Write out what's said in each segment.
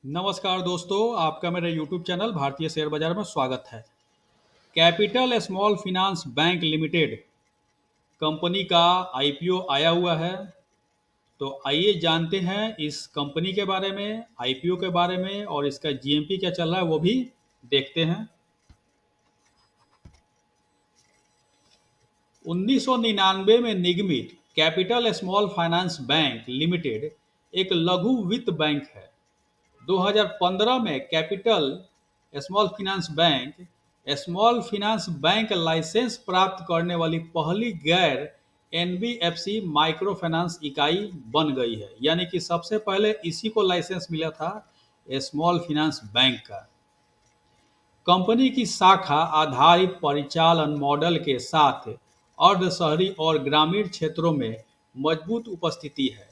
नमस्कार दोस्तों, आपका मेरे YouTube चैनल भारतीय शेयर बाजार में स्वागत है। Capital Small Finance bank limited company का आईपीओ आया हुआ है। तो आइए जानते हैं इस कंपनी के बारे में, आईपीओ के बारे में और इसका जीएमपी क्या चल रहा है वो भी देखते हैं। 1999 में निगमित Capital small finance bank Limited एक लघु वित्त बैंक है। 2015 में Capital Small Finance Bank licence प्राप्त करने वाली पहली गैर एनबीएफसी माइक्रो फाइनेंस इकाई बन गई है। यानी कि सबसे पहले इसी को लाइसेंस मिला था स्मॉल फिनांस बैंक का। कंपनी की शाखा आधारित परिचालन मॉडल के साथ अर्ध शहरी और ग्रामीण क्षेत्रों में मजबूत उपस्थिति है।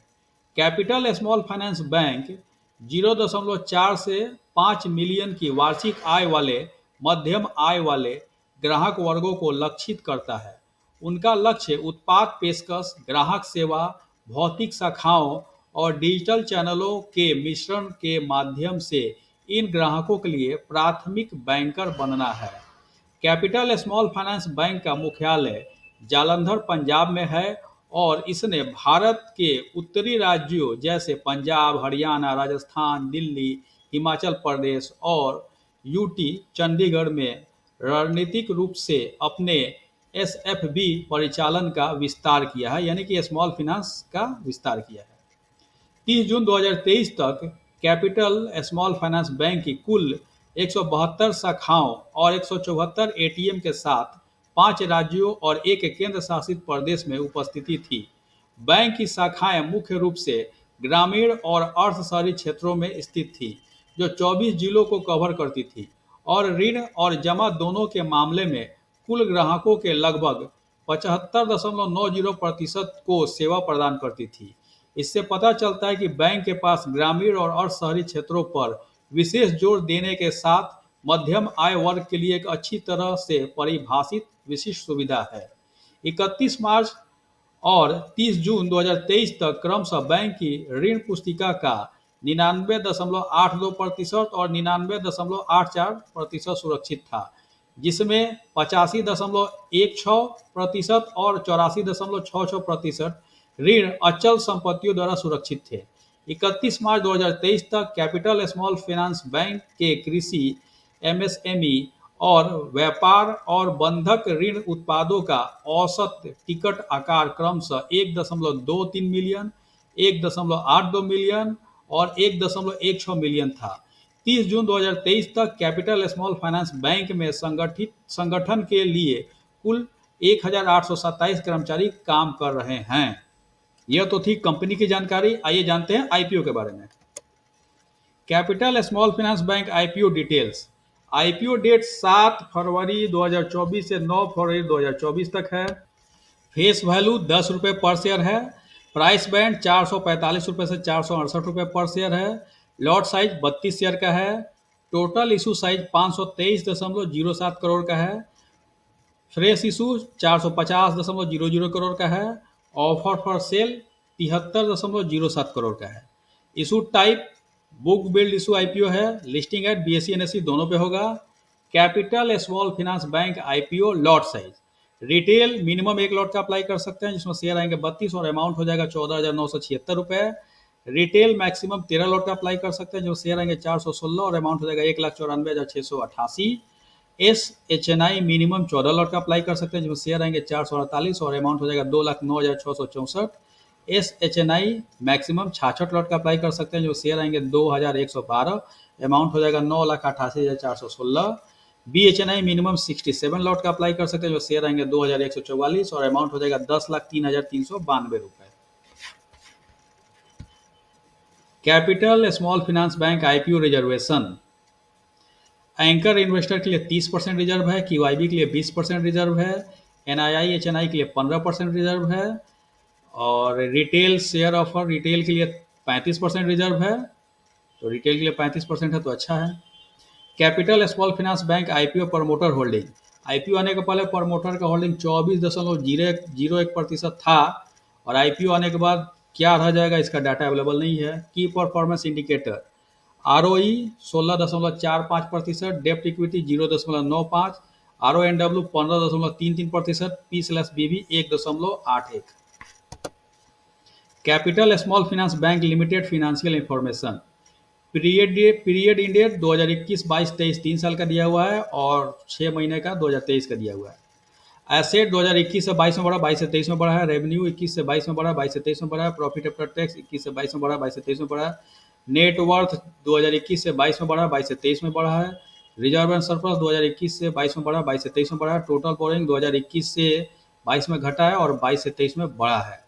कैपिटल स्मॉल फाइनेंस बैंक 0.4 से 5 मिलियन की वार्षिक आय वाले मध्यम आय वाले ग्राहक वर्गों को लक्षित करता है। उनका लक्ष्य उत्पाद पेशकश, ग्राहक सेवा, भौतिक शाखाओं और डिजिटल चैनलों के मिश्रण के माध्यम से इन ग्राहकों के लिए प्राथमिक बैंकर बनना है। कैपिटल स्मॉल फाइनेंस बैंक का मुख्यालय जालंधर, पंजाब में है और इसने भारत के उत्तरी राज्यों जैसे पंजाब, हरियाणा, राजस्थान, दिल्ली, हिमाचल प्रदेश और यूटी चंडीगढ़ में रणनीतिक रूप से अपने एसएफबी परिचालन का विस्तार किया है, यानी कि स्मॉल फाइनेंस का विस्तार किया है। 30 जून 2023 तक कैपिटल स्मॉल फाइनेंस बैंक की कुल 172 शाखाओं और 174 एटीएम के साथ 5 राज्यों और एक केंद्र शासित प्रदेश में उपस्थिति थी। बैंक की शाखाएं मुख्य रूप से ग्रामीण और अर्ध शहरी क्षेत्रों में स्थित थी, जो 24 जिलों को कवर करती थी और ऋण और जमा दोनों के मामले में कुल ग्राहकों के लगभग 75.90% को सेवा प्रदान करती थी। इससे पता चलता है कि बैंक के पास ग्रामीण और अर्ध शहरी क्षेत्रों पर विशेष जोर देने के साथ मध्यम आय वर्ग के लिए एक अच्छी तरह से परिभाषित विशिष्ट सुविधा है। 31 मार्च और 30 जून 2023 तक क्रमशः बैंक की ऋण पुस्तिका का 99.82% और 99.84% सुरक्षित था, जिसमें 85.16% और 84.66% ऋण अचल संपत्तियों द्वारा सुरक्षित थे। 31 मार्च 2023 तक कैपिटल स्मॉल फाइनेंस बैंक के कृषि, एमएसएमई और व्यापार और बंधक ऋण उत्पादों का औसत टिकट आकार क्रमशः 1.23 मिलियन, 1.82 मिलियन और 1.16 मिलियन था। 30 जून 2023 तक कैपिटल स्मॉल फाइनेंस बैंक में संगठन के लिए कुल 1827 कर्मचारी काम कर रहे हैं। यह तो थी कंपनी की जानकारी। आइए जानते हैं आईपीओ के बारे में। Capital small finance Bank IPO details. IPO date 7 फरवरी 2024 से 9 फरवरी 2024 तक है। फेस वैल्यू 10 रुपये पर शेयर है। प्राइस बैंड 445 रुपये से 468 रुपये पर शेयर है। लॉट साइज 32 शेयर का है। टोटल इशू साइज 523.07 करोड़ का है। फ्रेश इशू 450.00 करोड़ का है। ऑफर फॉर सेल 73.07 करोड़ का है। Issue type book build issue IPO है। लिस्टिंग एट बीएसई एनएसई दोनों पे होगा। Capital small finance Bank IPO lot size retail minimum 1 lot का अप्लाई कर सकते हैं, जिसमें शेयर आएंगे 32 और अमाउंट हो जाएगा 14,976 रुपये। रिटेल मैक्सिमम 13 लॉट का अप्लाई कर सकते हैं, जो शेयर आएंगे 416 और अमाउंट हो जाएगा 1,94,688। एसएचएनआई मिनिमम 14 लॉट का अप्लाई कर सकते हैं, जिसमें शेयर आएंगे 448 और अमाउंट हो जाएगा 2,09,664। एसएचएनआई मैक्सिमम 66 लॉट का अप्लाई कर सकते हैं, जो शेयर आएंगे 2,112, अमाउंट हो जाएगा 9,88,416। बीएचएनआई मिनिमम 67 लॉट का अप्लाई कर सकते हैं, जो शेयर आएंगे 2,144 और अमाउंट हो जाएगा 10,03,392 रुपये। Capital small finance Bank IPO reservation. Anchor investor के लिए 30% रिजर्व है, क्यूआईबी के लिए 20% रिजर्व है, एनआईआई एचएनआई के लिए 15% रिजर्व है और रिटेल शेयर ऑफर रिटेल के लिए 35% रिजर्व है। तो रिटेल के लिए 35% है तो अच्छा है। Capital small finance Bank IPO promoter holding. IPO आने के पहले प्रमोटर का होल्डिंग 24.01% था और आईपीओ आने के बाद क्या रह जाएगा इसका डाटा अवेलेबल नहीं है। की परफॉर्मेंस इंडिकेटर। ROE 16.45%, डेप्ट equity 0.95, RONW 15.33%, P/BV 1.81। Capital small finance bank limited financial information. Period ended 2021-22-23 3 साल का दिया हुआ है और 6 महीने का 2023 का दिया हुआ है। एसेट 2021 से 22 में बढ़ा, 22 से 23 में बढ़ा है। रेवेन्यू 21 से 22 में बढ़ा, 22 से 23 में बढ़ा है। प्रॉफिट आफ्टर टैक्स 21 से 22 में बढ़ा, 22 से 23 में बढ़ा है। नेटवर्थ 2021 से 22 में बढ़ा, 22 से 23 में बढ़ा है। रिजर्व एंड सरप्लस 2021 से 22 में बढ़ा, 22 से 23 में बढ़ा है। टोटल बोरिंग 2021 से 22 में घटा है और 22 से 23 में बढ़ा है।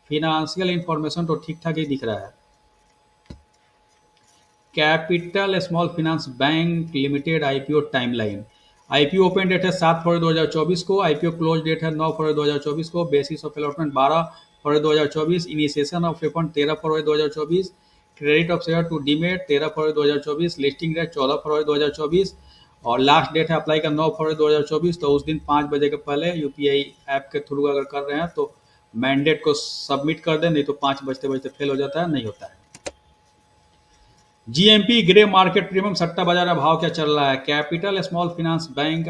फिनेंशियल इंफॉर्मेशन तो ठीक ठाक ही दिख रहा है। Capital small finance bank Limited IPO timeline. IPO open date है 7 फरवरी 2024 को। आईपीओ क्लोज डेट है 9 फरवरी 2024 को। बेसिस ऑफ अलॉटमेंट 12 फरवरी 2024। इनिशिएशन ऑफ रिफंड 13 फरवरी 2024। Credit of share to demat 13 फरवरी 2024। लिस्टिंग डेट 14 फरवरी 2024 और लास्ट डेट है अप्लाई का 9 फरवरी 2024। तो उस दिन 5 बजे के पहले यूपीआई ऐप के थ्रू अगर कर रहे हैं तो मैंडेट को सबमिट कर दें, नहीं तो 5 बजते बजते फेल हो जाता है, नहीं होता है। जीएमपी ग्रे मार्केट प्रीमियम सट्टा बाजार में भाव क्या चल रहा है। Capital small finance Bank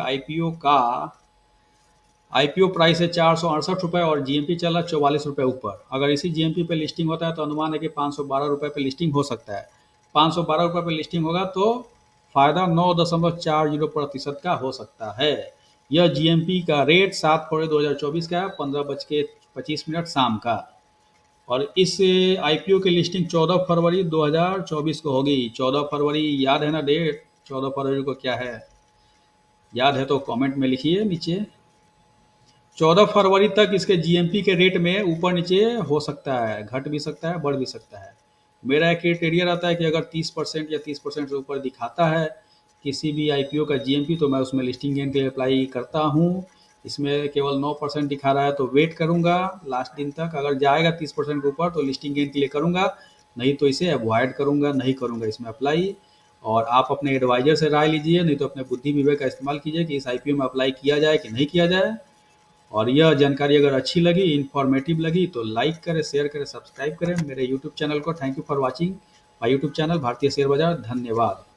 IPO price है 468 रुपये और जीएमपी चल रहा है 44 रुपये ऊपर। अगर इसी जीएमपी पे लिस्टिंग होता है तो अनुमान है कि 512 रुपये पे लिस्टिंग हो सकता है। 512 रुपये पे लिस्टिंग होगा तो फायदा 9.40% का हो सकता है। यह जीएमपी का रेट 7 फरवरी 2024 का है, 15:25 शाम का। और इस आईपीओ की लिस्टिंग 14 फरवरी 2024 को होगी। 14 फरवरी याद है ना डेट? 14 फरवरी को क्या है याद है तो कमेंट में लिखिए नीचे। 14 फरवरी तक इसके जीएमपी के रेट में ऊपर नीचे हो सकता है, घट भी सकता है, बढ़ भी सकता है। मेरा एक क्राइटेरिया रहता है कि अगर 30% या 30% से ऊपर दिखाता है किसी भी आईपीओ का जीएमपी तो मैं उसमें लिस्टिंग गेन के लिए अप्लाई करता हूँ। इसमें केवल 9% दिखा रहा है तो वेट करूंगा लास्ट दिन तक। अगर जाएगा 30% के ऊपर तो लिस्टिंग गेन के लिए करूंगा, नहीं तो इसे अवॉइड करूंगा, नहीं करूंगा इसमें अप्लाई। और आप अपने एडवाइजर से राय लीजिए, नहीं तो अपने बुद्धि विवेक का इस्तेमाल कीजिए कि इस आईपीओ में अप्लाई किया जाए कि नहीं किया जाए। और यह जानकारी अगर अच्छी लगी, इन्फॉर्मेटिव लगी तो लाइक करें, शेयर करें, सब्सक्राइब करें मेरे यूट्यूब चैनल को। Thank you for watching my YouTube channel भारतीय शेयर बाजार। धन्यवाद।